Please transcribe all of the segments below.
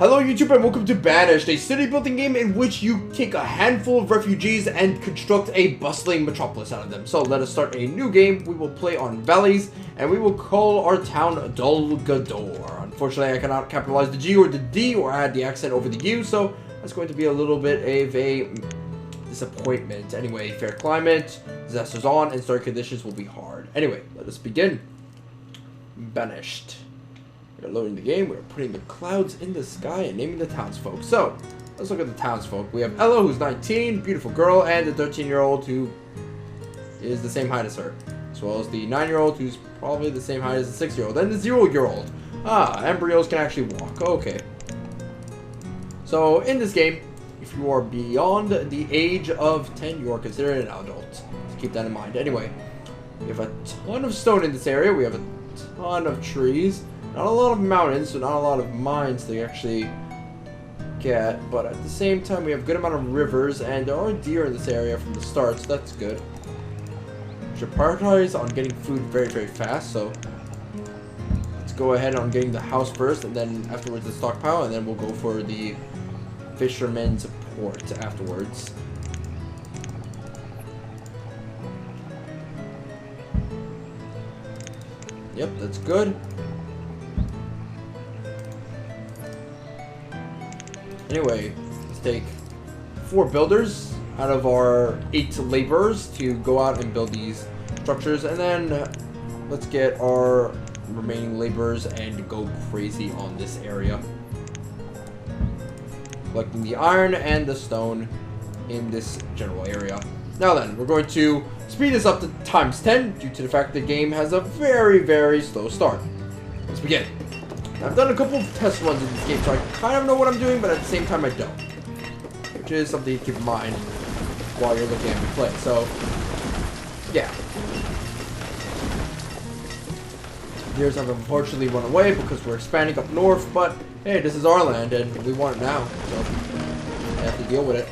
Hello YouTube and welcome to Banished, a city building game in which you take a handful of refugees and construct a bustling metropolis out of them. So let us start a new game. We will play on valleys and we will call our town Dolgador. Unfortunately I cannot capitalize the G or the D or add the accent over the U, so that's going to be a little bit of a disappointment. Anyway, fair climate, disasters on, and start conditions will be hard. Anyway, let us begin. Banished. We're loading the game, we're putting the clouds in the sky and naming the townsfolk. So, let's look at the townsfolk. We have Ella, who's 19, beautiful girl, and the 13-year-old who is the same height as her. As well as the 9-year-old who's probably the same height as the 6-year-old. And the 0-year-old. Ah, embryos can actually walk. Okay. So, in this game, if you are beyond the age of 10, you are considered an adult. So keep that in mind. Anyway, we have a ton of stone in this area. We have a ton of trees. Not a lot of mountains, so not a lot of mines to actually get, but at the same time we have a good amount of rivers, and there are deer in this area from the start, so that's good. We should prioritize on getting food very, very fast, so let's go ahead on getting the house first, and then afterwards the stockpile, and then we'll go for the fisherman's port afterwards. Yep, that's good. Anyway, let's take 4 builders out of our 8 laborers to go out and build these structures, and then let's get our remaining laborers and go crazy on this area. Collecting the iron and the stone in this general area. Now then, we're going to speed this up to times 10 due to the fact the game has a very, very slow start. Let's begin. I've done a couple of test runs in this game, so I kind of know what I'm doing, but at the same time I don't. Which is something to keep in mind while you're looking at me play. So, yeah. Deers have unfortunately run away because we're expanding up north, but hey, this is our land and we want it now, so I have to deal with it.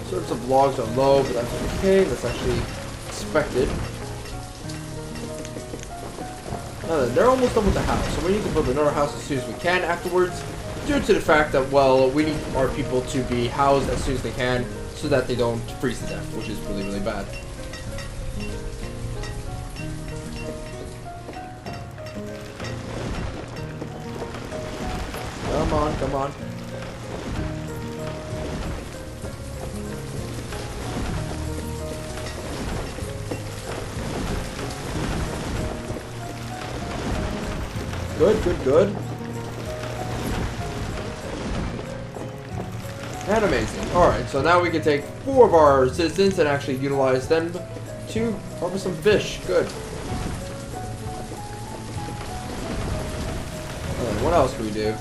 Sorts of logs are low, but that's okay. That's actually expected. They're almost done with the house, so we need to build another house as soon as we can afterwards, due to the fact that, well, we need our people to be housed as soon as they can, so that they don't freeze to death, which is really, really bad. Come on, come on. Good, good, good. And amazing. Alright, so now we can take 4 of our citizens and actually utilize them to harvest some fish. Good. Alright, what else can we do?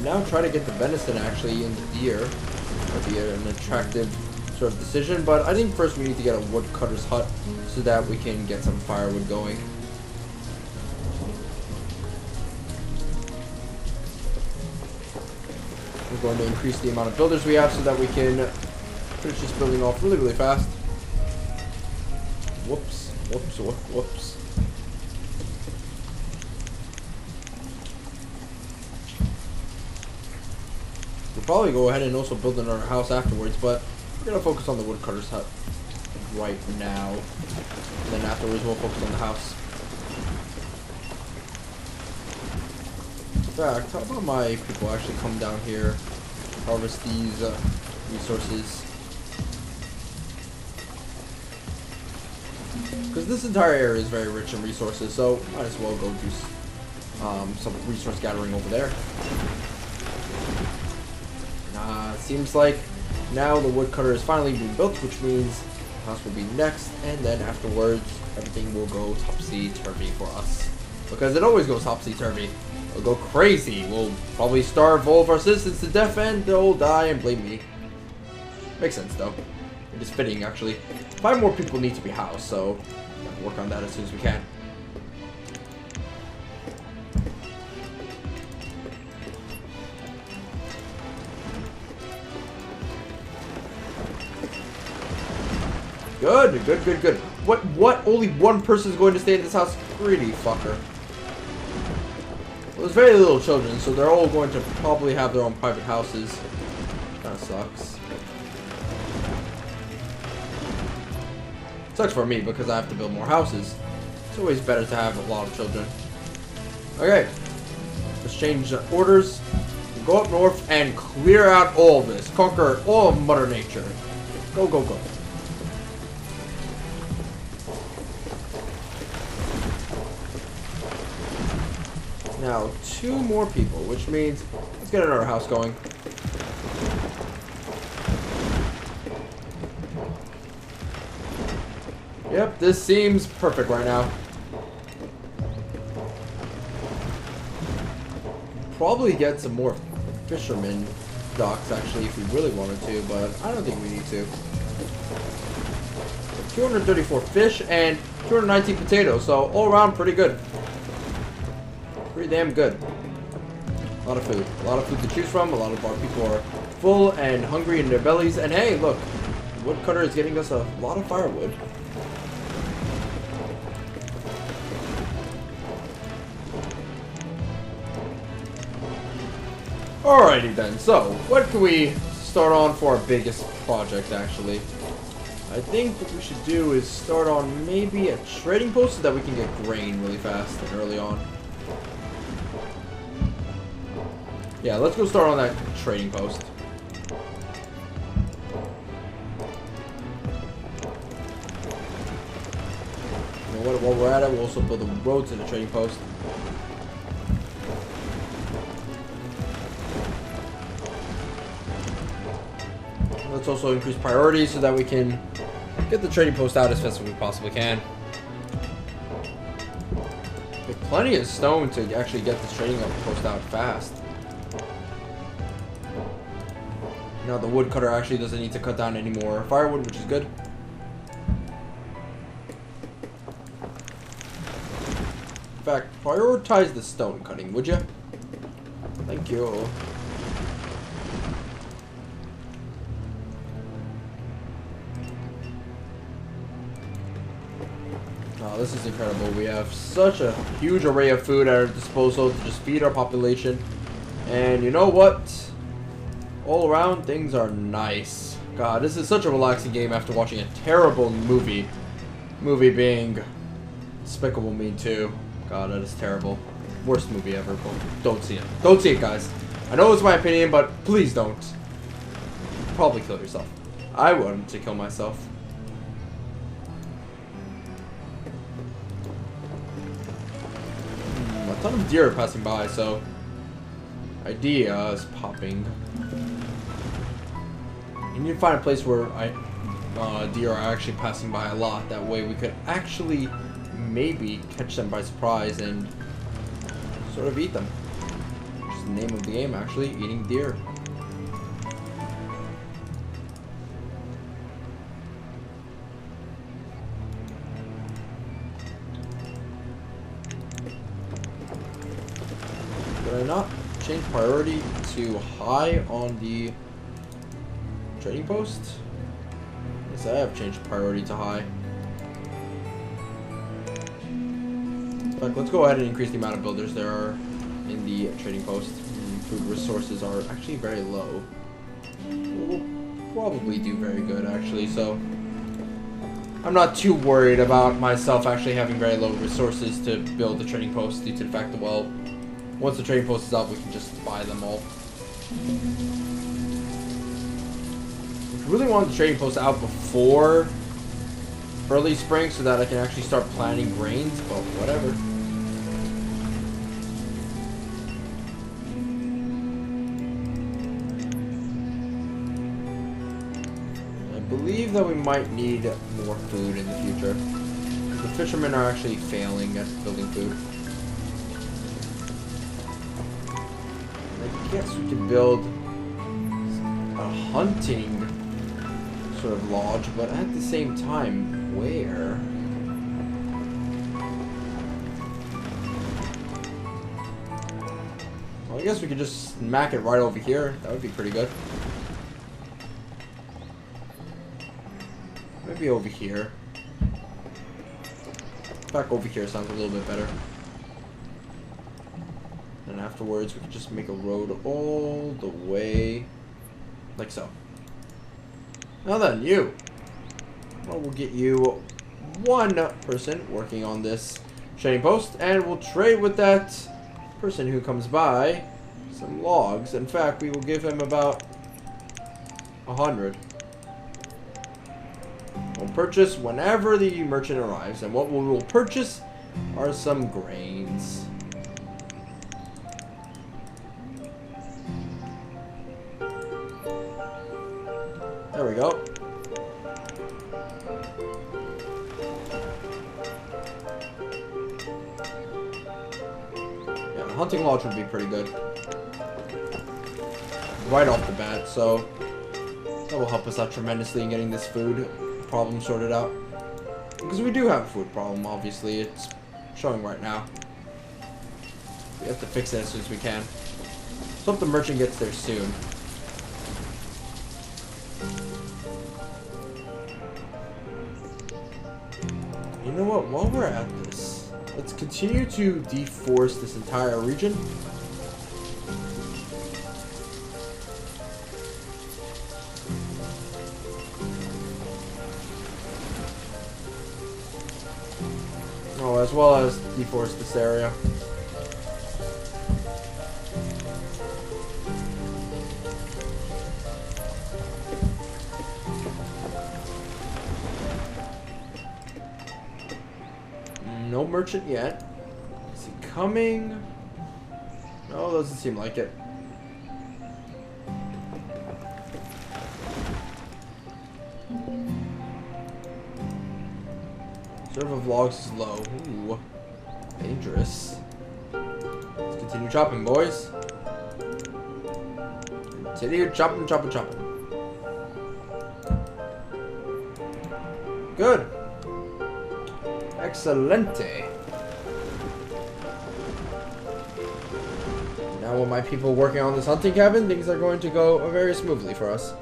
Now try to get the venison actually in the deer. That'd be an attractive sort of decision, but I think first we need to get a woodcutter's hut so that we can get some firewood going. We're going to increase the amount of builders we have so that we can finish this building off really, really fast. Whoops, whoops, whoops. We'll probably go ahead and also build another house afterwards, but we're going to focus on the woodcutter's hut right now. And then afterwards we'll focus on the house. In fact, how about my people actually come down here, harvest these resources? Because this entire area is very rich in resources, so might as well go do some resource gathering over there. Seems like now the woodcutter is finally being built, which means the house will be next, and then afterwards everything will go topsy-turvy for us. Because it always goes topsy-turvy. We'll go crazy. We'll probably starve all of our citizens to death and they'll die and blame me. Makes sense though. It is fitting actually. 5 more people need to be housed, so we have to work on that as soon as we can. Good, good, good, good. What? Only one person is going to stay in this house? Greedy fucker. there's very little children, so they're all going to probably have their own private houses. Kind of sucks. Sucks for me because I have to build more houses. It's always better to have a lot of children. Okay, let's change the orders. Go up north and clear out all of this. Conquer all of Mother Nature. Go, go, go. Now, 2 more people, which means let's get another house going. Yep, this seems perfect right now. Probably get some more fisherman docks actually if we really wanted to, but I don't think we need to. 234 fish and 219 potatoes, so all around pretty good. Pretty damn good. A lot of food. A lot of food to choose from. A lot of our people are full and hungry in their bellies. And hey, look, the woodcutter is getting us a lot of firewood. Alrighty then, so what can we start on for our biggest project actually? I think what we should do is start on maybe a trading post so that we can get grain really fast and early on. Yeah, let's go start on that trading post. You know what, while we're at it, we'll also build a road to the trading post. Let's also increase priority so that we can get the trading post out as fast as we possibly can. We have plenty of stone to actually get this trading post out fast. Now the woodcutter actually doesn't need to cut down any more firewood, which is good. In fact, prioritize the stone cutting, would you? Thank you. Oh, this is incredible. We have such a huge array of food at our disposal to just feed our population. And you know what? All around, things are nice. God, this is such a relaxing game after watching a terrible movie. Movie being Despicable Me 2. God, that is terrible. Worst movie ever. Don't see it. Don't see it, guys. I know it's my opinion, but please don't. Probably kill yourself. I wanted to kill myself. A ton of deer are passing by, so idea is popping. You need to find a place where deer are actually passing by a lot. That way we could actually maybe catch them by surprise and sort of eat them. Which is the name of the game, actually, eating deer. Did I not change priority to high on the trading post? Yes, I have changed priority to high. In fact, let's go ahead and increase the amount of builders there are in the trading post. Food resources are actually very low. We'll probably do very good, actually, so I'm not too worried about myself actually having very low resources to build the trading post due to the fact that, well, once the trading post is up, we can just buy them all. I really wanted the trading post out before early spring so that I can actually start planting grains, but whatever. I believe that we might need more food in the future. The fishermen are actually failing at building food. I guess we could build a hunting sort of lodge, but at the same time, where? Well, I guess we could just smack it right over here. That would be pretty good. Maybe over here. In fact, over here sounds a little bit better. And afterwards, we can just make a road all the way, like so. Now then, you. Well, we'll get you one person working on this trading post, and we'll trade with that person who comes by some logs. In fact, we will give him about 100. We'll purchase whenever the merchant arrives, and what we will purchase are some grains. There we go. Yeah, the hunting lodge would be pretty good. Right off the bat, so that will help us out tremendously in getting this food problem sorted out. Because we do have a food problem, obviously. It's showing right now. We have to fix it as soon as we can. So hope the merchant gets there soon. You know what? While we're at this, let's continue to deforest this entire region. Oh, as well as deforest this area. No merchant yet. Is he coming? No, doesn't seem like it. Reserve of logs is low. Ooh. Dangerous. Let's continue chopping, boys. Continue chopping, chopping, chopping. Good. Excelente. Now with my people working on this hunting cabin, things are going to go very smoothly for us.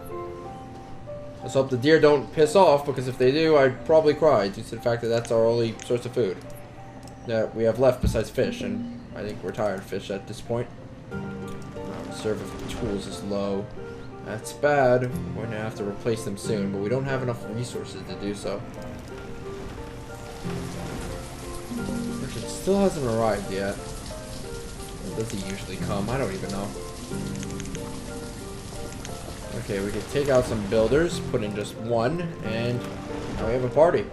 Let's hope the deer don't piss off, because if they do, I'd probably cry due to the fact that that's our only source of food that we have left besides fish, and I think we're tired of fish at this point. Reserve of tools is low. That's bad. We're going to have to replace them soon, but we don't have enough resources to do so. Merchant still hasn't arrived yet. When does he usually come? I don't even know. Okay, we can take out some builders, put in just one, and now we have a party.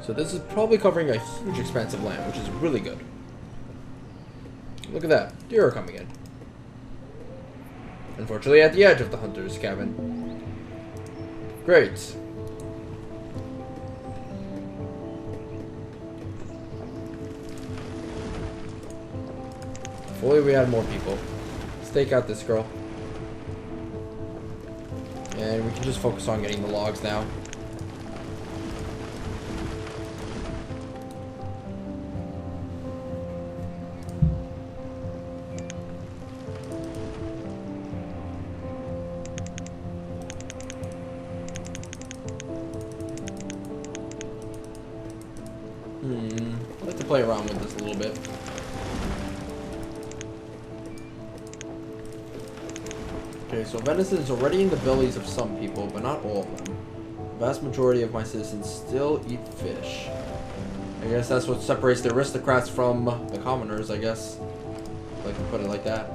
So this is probably covering a huge expanse of land, which is really good. Look at that. Deer are coming in. Unfortunately, at the edge of the hunter's cabin. Great. If only we had more people. Let's take out this girl. And we can just focus on getting the logs now. I'd like to play around with this a little bit. Okay, so venison is already in the bellies of some people, but not all of them. The vast majority of my citizens still eat fish. I guess that's what separates the aristocrats from the commoners, I guess. If I can put it like that.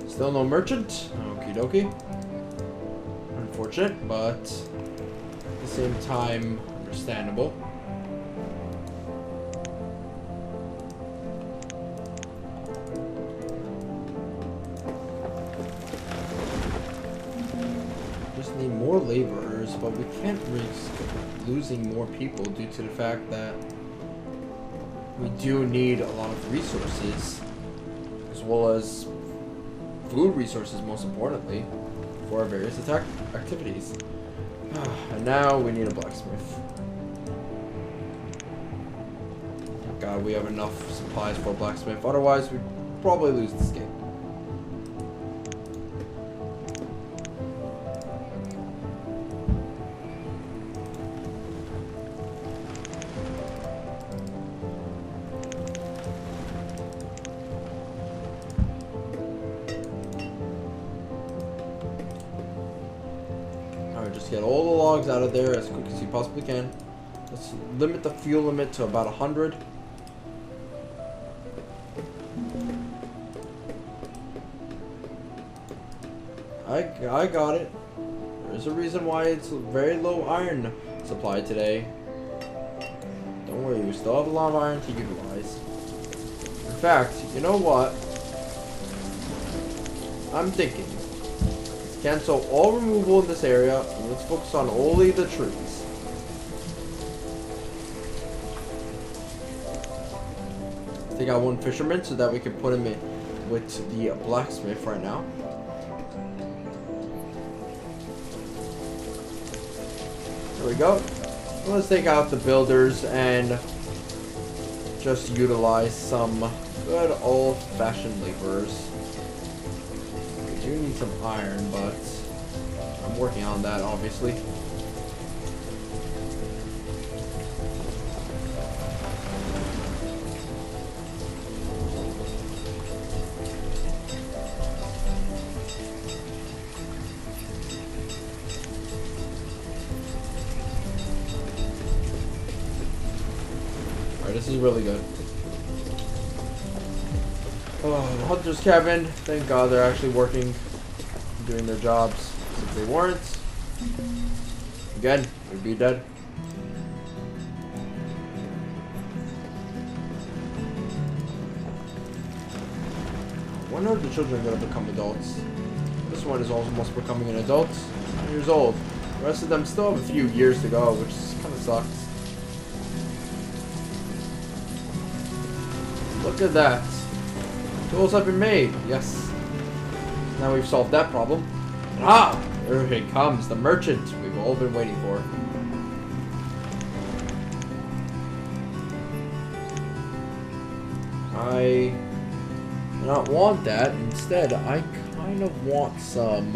Still no merchant? Okie dokie. Unfortunate, but at the same time, understandable. Just need more laborers, but we can't risk losing more people due to the fact that we do need a lot of resources, as well as food resources, most importantly, for our various attack activities. And now we need a blacksmith. Thank God we have enough supplies for a blacksmith, otherwise we'd probably lose this game. Just get all the logs out of there as quick as you possibly can. Let's limit the fuel limit to about 100. I got it. There's a reason why it's very low iron supply today. Don't worry, we still have a lot of iron to utilize. In fact, you know what? I'm thinking. Cancel all removal in this area, and let's focus on only the trees. Take out one fisherman so that we can put him in with the blacksmith right now. There we go. Let's take out the builders and just utilize some good old-fashioned laborers. I do need some iron, but I'm working on that, obviously. Alright, this is really good. Oh, the hunter's cabin. Thank God they're actually working, doing their jobs. If they weren't, again, we'd be dead. When are the children going to become adults? This one is almost becoming an adult. 9 years old. The rest of them still have a few years to go, which kind of sucks. Look at that. Tools have been made. Yes. Now we've solved that problem. Ah! There he comes, the merchant we've all been waiting for. I do not want that. Instead, I kind of want some...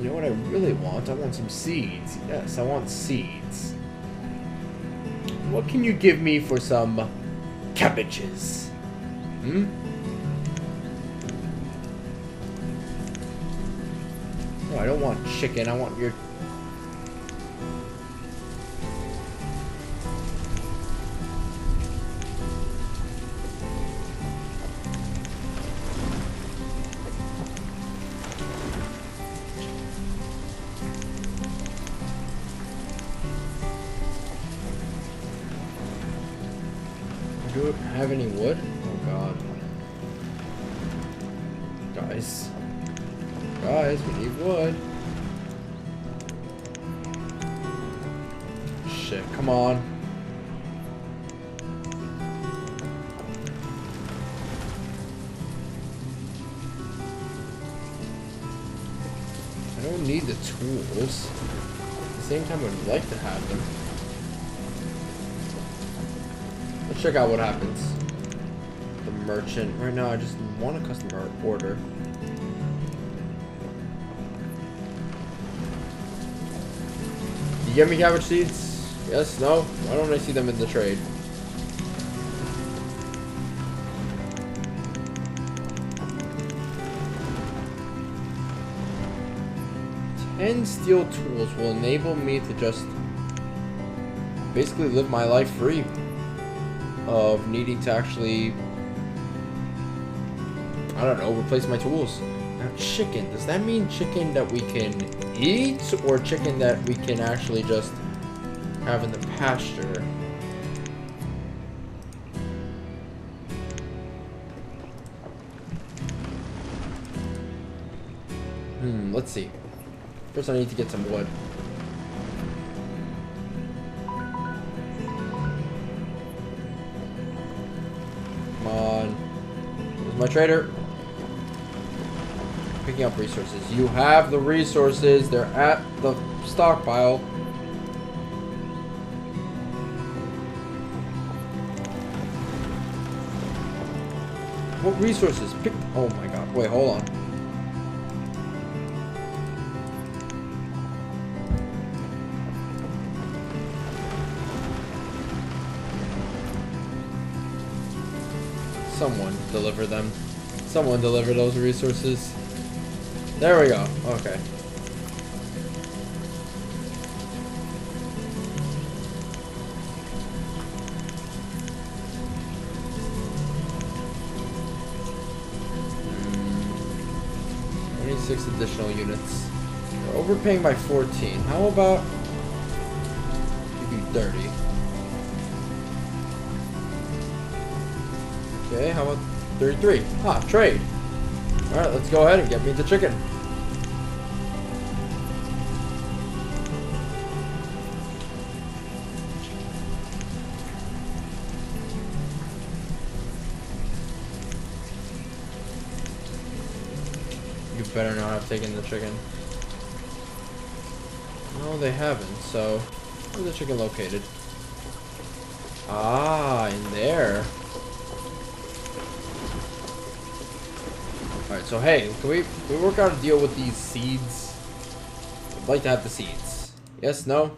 You know what I really want? I want some seeds. Yes, I want seeds. What can you give me for some cabbages? Hmm? No, I don't want chicken. I want your... Do it have any wood? Oh god. Guys. Guys, we need wood. Shit, come on. I don't need the tools. At the same time, I would like to have them. Let's check out what happens. The merchant. Right now, I just want a customer order. You get me cabbage seeds? Yes, no? Why don't I see them in the trade? Ten steel tools will enable me to just basically live my life free of needing to actually, I don't know, replace my tools. Now chicken, does that mean chicken that we can eat or chicken that we can actually just have in the pasture? Let's see. First I need to get some wood. my trader. Picking up resources. You have the resources. They're at the stockpile. What resources? Pick. Oh my god. Wait, hold on. Someone deliver them. Someone deliver those resources. There we go. Okay. Six additional units. We're overpaying by 14. How about give you 30? Okay, how about 33? Ah, trade. Alright, let's go ahead and get me the chicken. You better not have taken the chicken. No, they haven't, so where's the chicken located? Ah, in there. Alright, so hey, can we work out a deal with these seeds? I'd like to have the seeds. Yes, no?